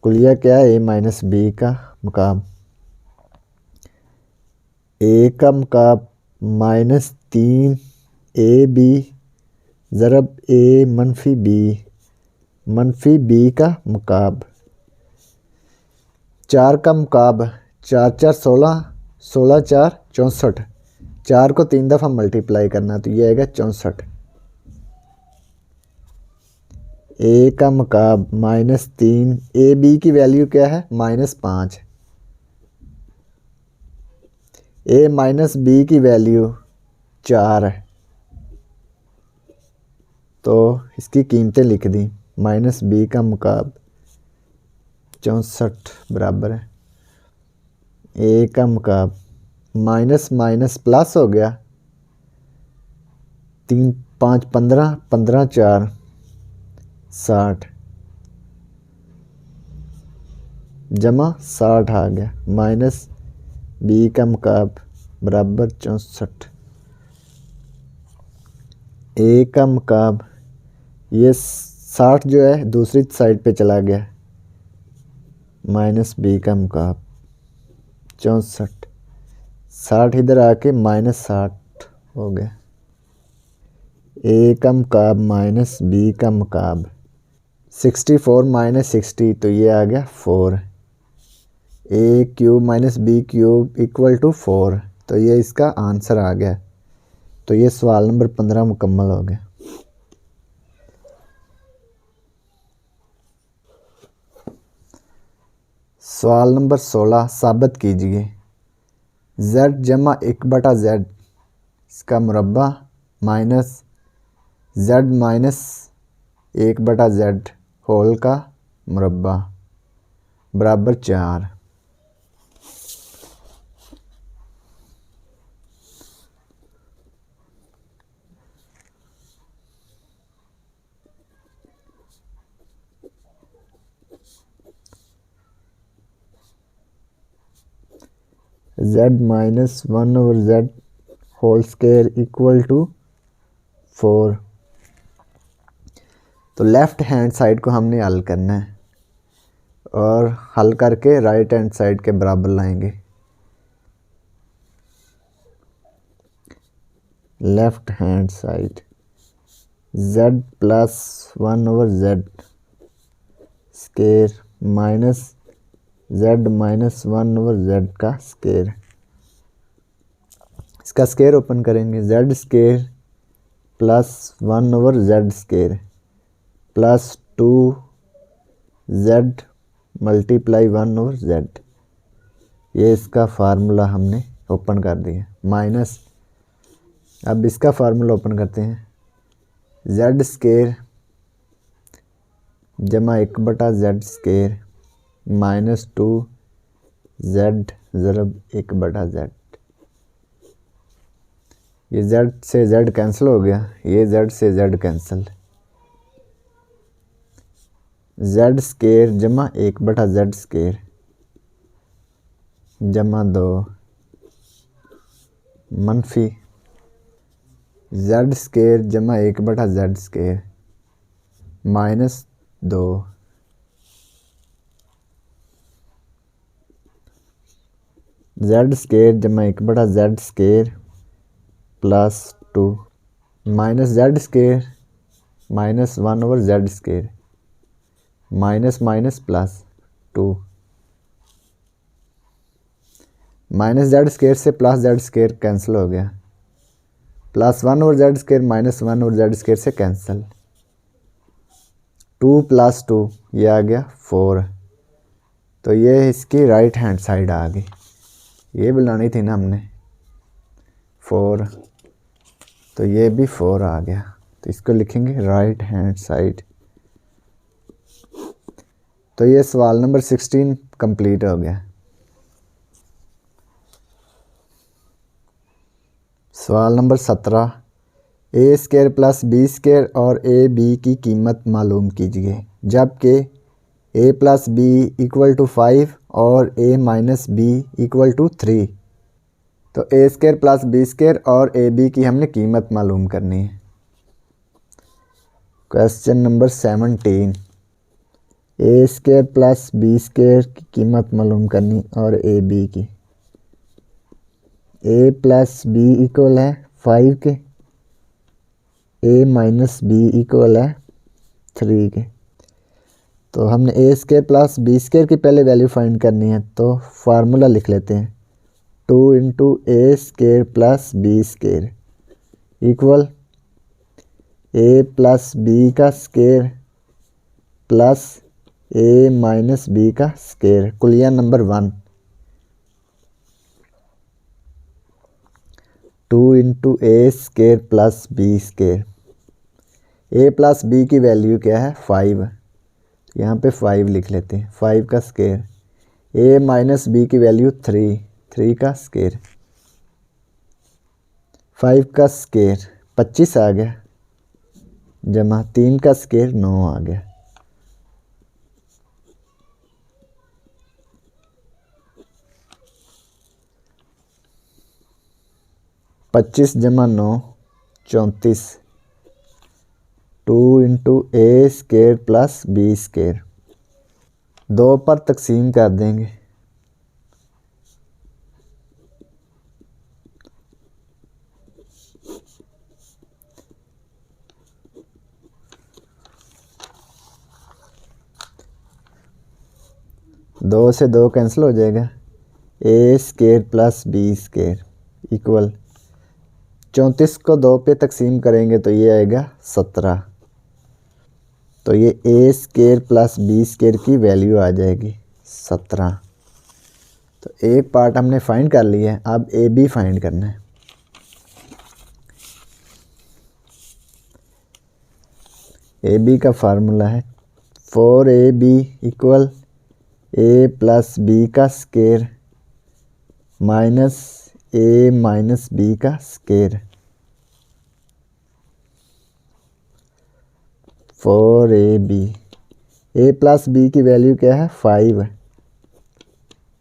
कुलिया क्या है, a माइनस b का मुकाब, a का मुकाब -3ab ज़रब a मनफी b का मुकाब, 4 का मुकाब 4 4 16, 16 4 64, 4 को 3 दफ़ा मल्टीप्लाई करना, तो ये आएगा 64। a का मुकाब -3, ab की वैल्यू क्या है -5, ए माइनस बी की वैल्यू 4 है, तो इसकी कीमतें लिख दी। माइनस बी का मुकाब 64 बराबर है ए का मुकाब, माइनस माइनस प्लस हो गया, 3 5 15, 15 4 60, जमा 60 आ गया, माइनस बी का मुकाब बराबर 64। ए का मुकाब ये 60 जो है दूसरी साइड पे चला गया, माइनस बी का मुकाब 64, 60 इधर आके माइनस 60 हो गया। ए का मुकाब माइनस बी का मुकाब 64 माइनस 60, तो ये आ गया 4। A cube minus b cube equal to 4, तो ये इसका आंसर आ गया। तो ये सवाल नंबर 15 मुकम्मल हो गया। सवाल नंबर 16 साबित कीजिए z जमा 1/z इसका मुरब्बा minus z minus 1/z whole का मुरब्बा बराबर 4। z minus 1/z whole square equal to 4। तो लेफ़्ट हैंड साइड को हमने हल करना है और हल करके राइट हैंड साइड के बराबर लाएंगे। Left hand side z plus 1/z square minus z minus 1/z का स्क्वायर, इसका स्क्वायर ओपन करेंगे, z square plus 1/z square plus 2z multiply 1/z, ये इसका फार्मूला हमने ओपन कर दिया माइनस। अब इसका फार्मूला ओपन करते हैं, z स्क्वायर जमा 1/z square minus 2z ज़रब 1/z, ये z से z कैंसिल हो गया, ये z से z कैंसिल, z स्क्वायर जमा 1/z स्क्वायर जमा 2 मनफी z स्क्वायर जमा 1/z square minus 2, z square जमा 1/z square plus 2 minus z square minus 1/z square minus minus plus 2, minus z square से प्लस z स्क्वायर कैंसिल हो गया, plus 1/z square minus 1/z square से cancel, 2 plus 2 ये आ गया 4। तो ये इसकी राइट हैंड साइड आ गई, ये बुलानी थी ना हमने 4, तो ये भी 4 आ गया, तो इसको लिखेंगे राइट हैंड साइड। तो ये सवाल नंबर 16 कंप्लीट हो गया। सवाल नंबर 17 ए स्क्वायर प्लस बी स्क्वायर और ए बी की कीमत मालूम कीजिए जबकि a plus B equal to 5 और ए माइनस बी इक्वल टू 3। तो ए स्क्वायर प्लस बी स्क्वायर और ए बी की हमने कीमत मालूम करनी है। क्वेश्चन नंबर 17 ए स्क्वायर प्लस बी स्क्वायर की कीमत मालूम करनी और ए बी की। ए प्लस बी इक्वल है 5 के, ए माइनस बी इक्वल है 3 के। तो हमने ए स्क्वायर प्लस बी स्क्वायर की पहले वैल्यू फाइंड करनी है, तो फार्मूला लिख लेते हैं 2 into a square plus B square equal a plus b का square plus a minus b का स्क्वायर कुलिया number 1। 2 into a square plus b square. A plus b की वैल्यू क्या है 5, यहाँ पे 5 लिख लेते हैं, 5 का स्केयर। ए माइनस बी की वैल्यू 3, 3 का स्केयर। 5 का स्केयर 25 आ गया, जमा 3 का स्केयर 9 आ गया। पच्चीस जमा 9 34। 2 into a square plus b square. 2 पर तकसीम कर देंगे। दो से 2 कैंसिल हो जाएगा। A square plus b square equal 34 को 2 पे तकसीम करेंगे तो ये आएगा 17। तो ये ए स्केयर प्लस बी स्केयर की वैल्यू आ जाएगी 17। तो एक पार्ट हमने फाइंड कर लिया है, अब ए बी फाइंड करना है। ए बी का फार्मूला है 4ab equal a plus b का स्केयर माइनस ए माइनस बी का स्केयर। 4ab, ए प्लस बी की वैल्यू क्या है 5,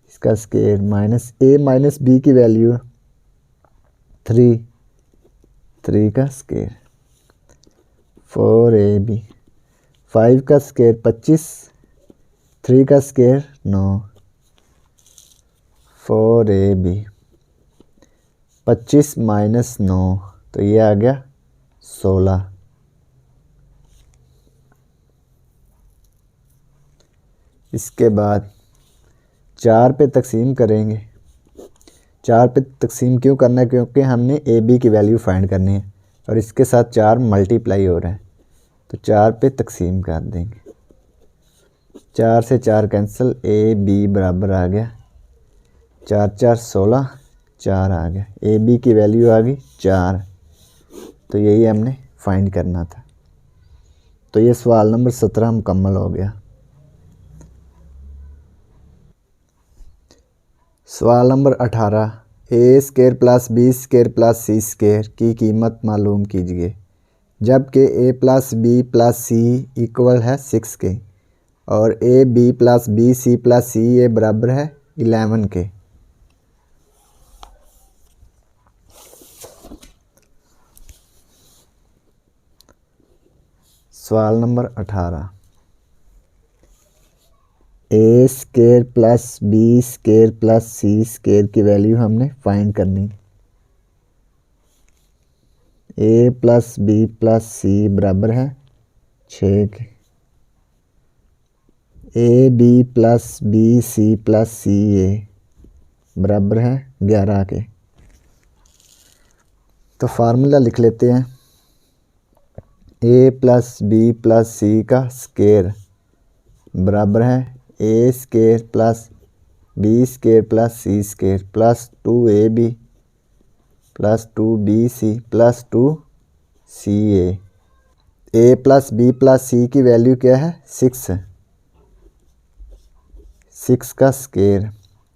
इसका स्केयर माइनस ए माइनस बी की वैल्यू 3, 3 का स्केयर। 4ab, 5 का स्केयर 25, 3 का स्केयर 9। 4ab 25 माइनस 9 तो ये आ गया 16। इसके बाद 4 पे तकसीम करेंगे। 4 पे तकसीम क्यों करना है, क्योंकि हमने ए बी की वैल्यू फाइंड करनी है और इसके साथ 4 मल्टीप्लाई हो रहा है, तो 4 पे तकसीम कर देंगे। 4 से 4 कैंसिल, ए बी बराबर आ गया 4 4 16, 4 आ गया। ए बी की वैल्यू आ गई 4। तो यही हमने फाइंड करना था। तो ये सवाल नंबर 17 मुकम्मल हो गया। सवाल number 18, a square plus b square plus c square की कीमत मालूम कीजिए जबकि a plus B plus c equal है 6 के और a b plus b c plus c a बराबर है 11 के। सवाल number 18, a square plus b square plus c square की वैल्यू हमने फाइंड करनी। A plus B plus c बराबर है 6 के। A b plus b c plus c a बराबर है 11 के। तो फार्मूला लिख लेते हैं। A plus B plus c का स्केयर बराबर है a square plus b square plus c square plus 2ab plus 2bc plus 2ca। A plus B plus c की वैल्यू क्या है 6, 6 का square.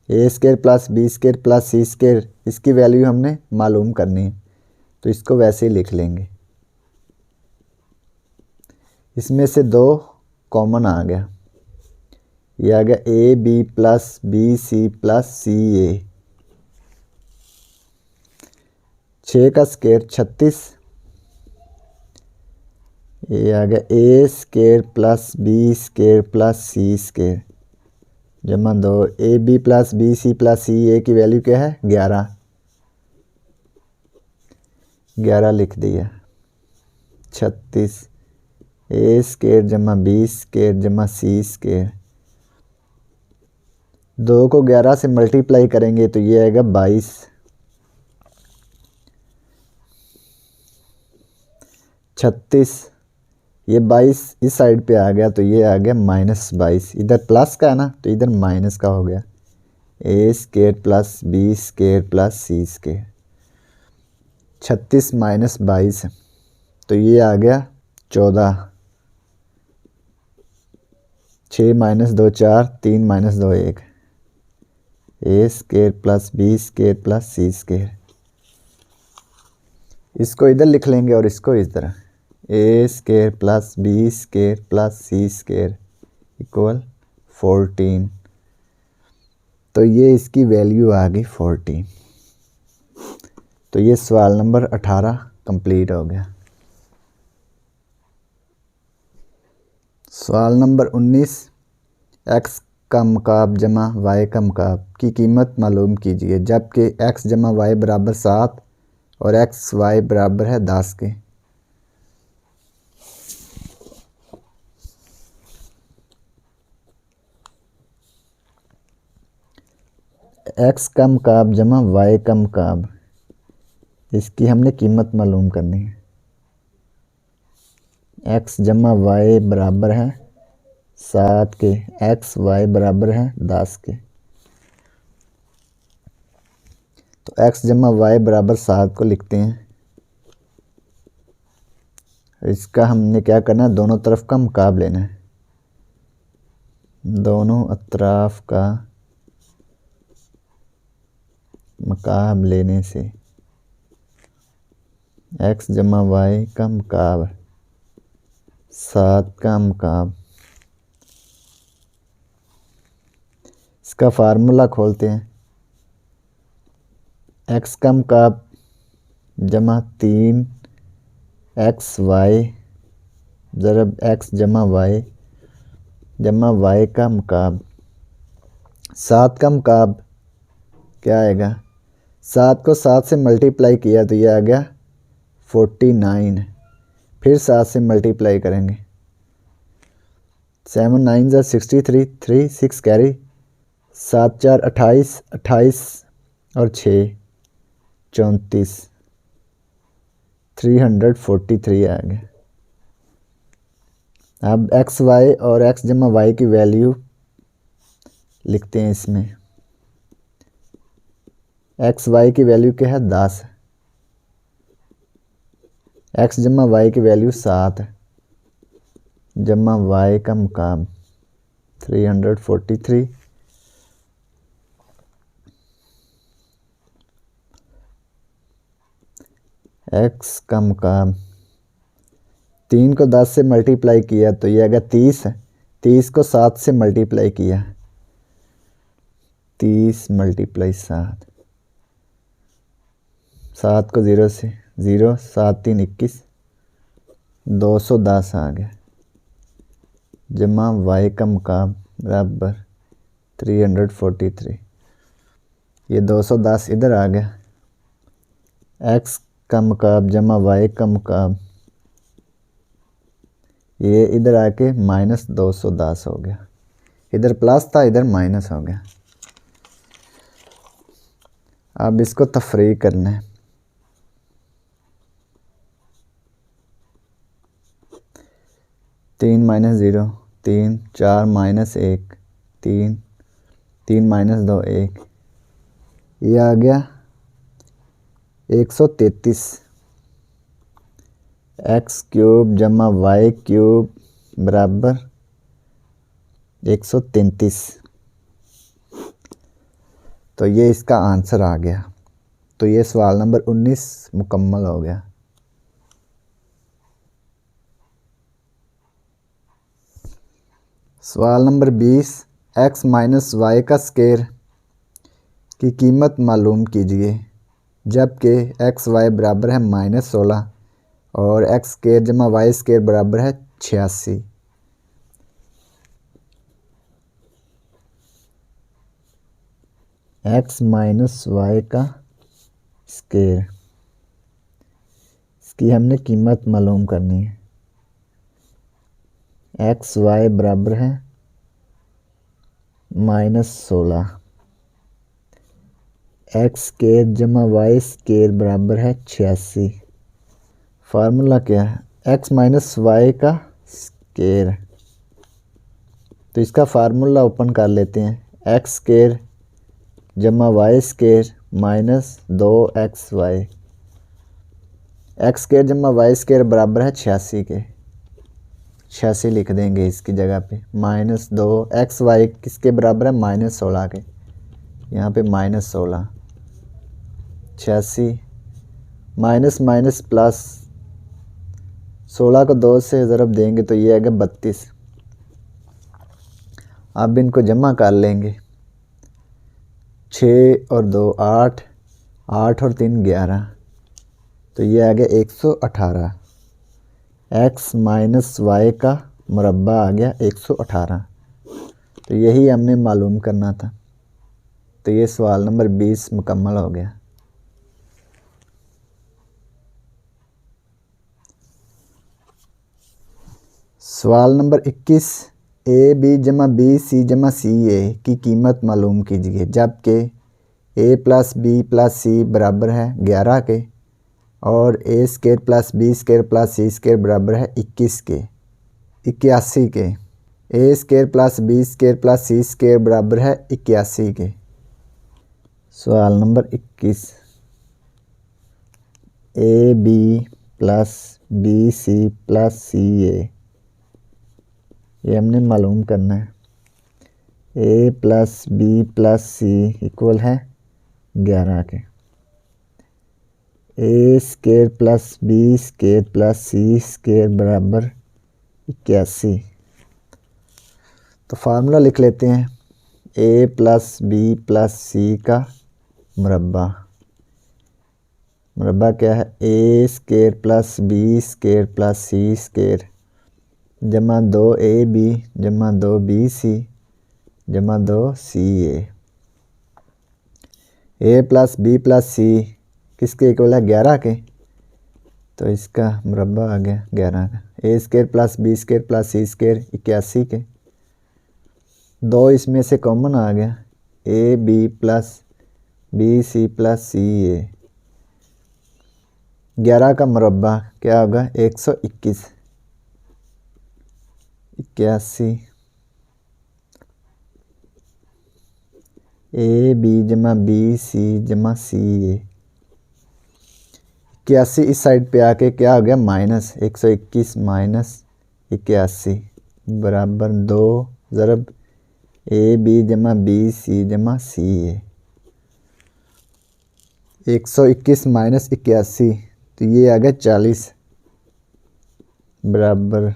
A square plus b square plus c square, इसकी value हमने मालूम करनी है, तो इसको वैसे ही लिख लेंगे। इसमें से 2 कॉमन आ गया, ये आ गया a b plus b c plus c a. 6 का स्केयर 36, ये आ गया a square plus b square plus c square जमा 2। A b plus b c plus c a की वैल्यू क्या है 11, 11 लिख दिया। 36 ए स्केयर जमा बी स्केयर जमा सी स्केयर। 2 को 11 से मल्टीप्लाई करेंगे तो ये आएगा 22। 36, ये 22 इस साइड पे आ गया तो ये आ गया -22। इधर प्लस का है ना, तो इधर माइनस का हो गया। A square plus b square plus c square 36 minus 22, तो ये आ गया 14। 6 minus 2 4, 3 minus 2 1, a square plus b square plus c square. इसको इधर लिख लेंगे और इसको इस तरह, a square plus b square plus c square equal 14। तो ये इसकी वैल्यू आ गई 14। तो ये सवाल नंबर 18 कंप्लीट हो गया। सवाल नंबर 19, x का मकाब जमा y का मकाब की कीमत मालूम कीजिए जबकि x जमा y बराबर 7 और x y बराबर है 10 के। x का मकाब जमा y का मकाब, इसकी हमने कीमत मालूम करनी है। x जमा y बराबर है 7 के, x y बराबर है 10 के। तो x जमा y बराबर 7 को लिखते हैं। इसका हमने क्या करना है, दोनों तरफ का मकाब लेना है। दोनों अतराफ का मकाब लेने से x जमा y का मकाब 7 का मकाब, इसका फार्मूला खोलते हैं। x का मकाब जमा 3 एक्स वाई ज़रब x जमा y का मकाब। 7 का मकाब क्या आएगा, 7 को 7 से मल्टीप्लाई किया तो ये आ गया 49। फिर 7 से मल्टीप्लाई करेंगे, 7 9 ज़ा 63, 3 6 कैरी, 7 4 28, 28 और 6 34, 343 आ गया। अब एक्स वाई और एक्स जमा वाई की वैल्यू लिखते हैं इसमें। एक्स वाई की वैल्यू क्या है 10, एक्स जमा वाई की वैल्यू 7 जमा वाई का मकाम 343। एक्स का मकाम 3 को 10 से मल्टीप्लाई किया तो ये आ गया 30। 30 को 7 से मल्टीप्लाई किया, 30 मल्टीप्लाई 7, 7 को 0 से 0, 7 3 21, 210 आ गया जमा वाई का मकाम बराबर 343। ये 210 इधर आ गया। एक्स का मकाब जमा वाई का मकाब, ये इधर आके माइनस 210 हो गया। इधर प्लस था, इधर माइनस हो गया। अब इसको तफरीक करना है। तीन माइनस 0 3, 4 माइनस 1 3, 3 माइनस 2 1, ये आ गया 133। एक्स क्यूब जमा वाई क्यूब बराबर 133। तो ये इसका आंसर आ गया। तो ये सवाल नंबर 19 मुकम्मल हो गया। सवाल नंबर 20, एक्स माइनस वाई का स्केयर की कीमत मालूम कीजिए जबकि एक्स वाई बराबर है -16 और एक्स स्केयर जमा वाई स्केयर बराबर है 86। एक्स माइनस वाई का स्केयर, इसकी हमने कीमत मालूम करनी है। एक्स वाई बराबर है -16, एक्स स्केयर जमा वाई स्केयर बराबर है 86। फार्मूला क्या है, एक्स माइनस वाई का स्केयर। तो इसका फार्मूला ओपन कर लेते हैं। एक्स स्केयर जमा y square minus 2xy x square जमा वाई स्क्वायर बराबर है 86 के। 86 लिख देंगे इसकी जगह पे। -2 एक्स वाई किसके बराबर है? -16 के। यहाँ पे -16, 86 माइनस माइनस प्लस, 16 को 2 से ज़रब देंगे तो ये आएगा 32। अब इनको जमा कर लेंगे। 6 और 2 8, 8 और 3 11, तो ये आ गया 118। एक्स माइनस वाई का मुरब्बा आ गया 118। तो यही हमने मालूम करना था। तो ये सवाल नंबर 20 मुकम्मल हो गया। सवाल नंबर 21, ए बी जमा बी सी जमा सी ए की कीमत मालूम कीजिए जबकि a plus B plus c बराबर है 11 के और a square plus B square plus C square बराबर है 81 के। A square plus B square plus C square बराबर है 81 के। सवाल number 21, a b plus b c plus c a, ये हमने मालूम करना है। ए plus B plus c equal है 11 के। A square plus B square plus C square बराबर 81। तो फार्मूला लिख लेते हैं। A plus B plus c का मुरब्बा, मुरब्बा क्या है? A square plus B square plus C square जमा 2 ए बी जमा 2 बी सी जमा 2 सी ए प्लस बी प्लस सी किसके इक्वल है? 11 के। तो इसका मुरब्बा आ गया 11 का। A square plus B square plus C square 81 के। 2 इसमें से कॉमन आ गया। A b plus b c plus c a, 11 का मुरब्बा क्या होगा? 121। 81 ए बी जमा बी सी जमा सी ए, 81 इस साइड पे आके क्या हो गया? माइनस 121 माइनस 81 बराबर 2 ज़रब ए बी जमा बी सी जमा सी ए। 121 माइनस 81, तो ये आ गया 40 बराबर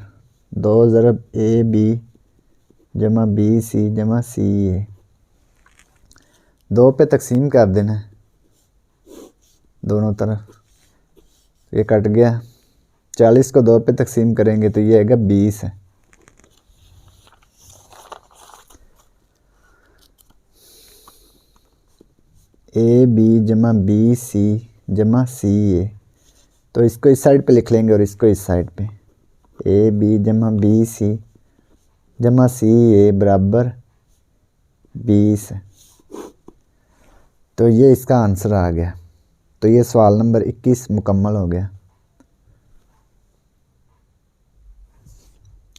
2 ज़रब ए बी जमा बी सी जमा सी ए। 2 पे तकसीम कर देना है दोनों तरफ। ये कट गया। 40 को 2 पे तकसीम करेंगे तो ये आएगा 20 है। ए बी जमा बी सी जमा सी ए, तो इसको इस साइड पे लिख लेंगे और इसको इस साइड पे। ए बी जमा बी सी जमा सी ए बराबर 20 है। तो ये इसका आंसर आ गया। तो ये सवाल नंबर 21 मुकम्मल हो गया।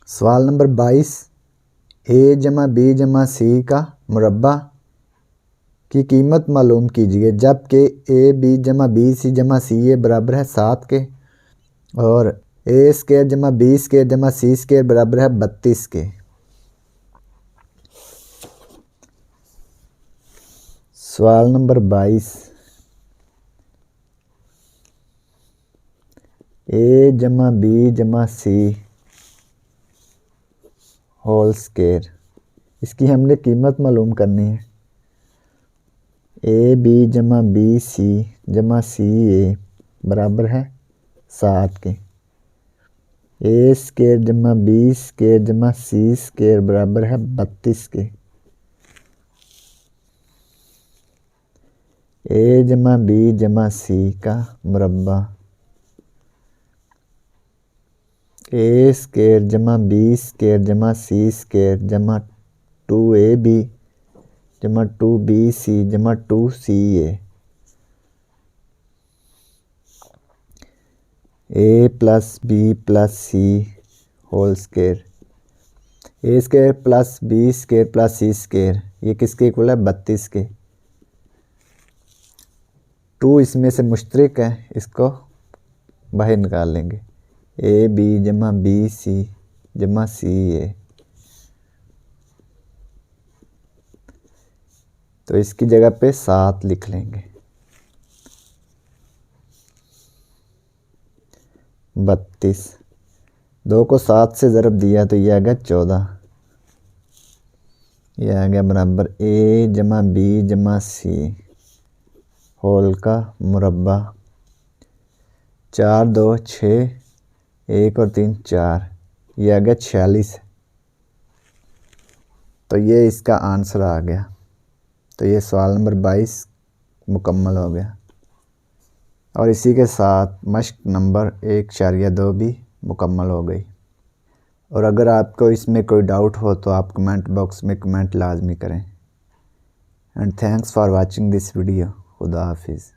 सवाल नंबर 22, ए जमा बी जमा सी का मुरब्बा की कीमत मालूम कीजिए जबकि ए बी जमा बी सी जमा सी ए बराबर है 7 के और ए स्क्वायर जमा बी स्क्वायर जमा सी स्क्वायर बराबर है 32 के। सवाल नंबर 22, ए जमा बी जमा सी होल स्क्वायर, इसकी हमने कीमत मालूम करनी है। ए बी जमा बी सी जमा सी ए बराबर है 7 के। ए स्क्वायर जमा बी स्क्वायर जमा सी स्क्वायर बराबर है 32 के। ए जमा बी जमा सी का मुरब्बा, ए स्क्वायर जमा बी स्क्वायर जमा सी स्क्वायर जमा 2ab जमा 2bc जमा 2ca, A plus B plus C whole square, A square plus B square plus C square, ये किसके इक्वल है? 32 के। 2 इसमें से मुश्तरक है, इसको बाहर निकाल लेंगे। ए बी जमा बी सी जमा सी ए। तो इसकी जगह पे 7 लिख लेंगे। 32। 2 को 7 से ज़रब दिया तो ये आ गया 14। ये आ गया बराबर ए जमा बी जमा सी होल का मुरब्बा। 4 2 6 1 और 3 4। ये आ गया 46। तो ये इसका आंसर आ गया। तो ये सवाल नंबर 22 मुकम्मल हो गया। और इसी के साथ मश्क नंबर 1.2 भी मुकम्मल हो गई। और अगर आपको इसमें कोई डाउट हो तो आप कमेंट बॉक्स में कमेंट लाजमी करें। And thanks for watching this video. खुदा हाफिज़।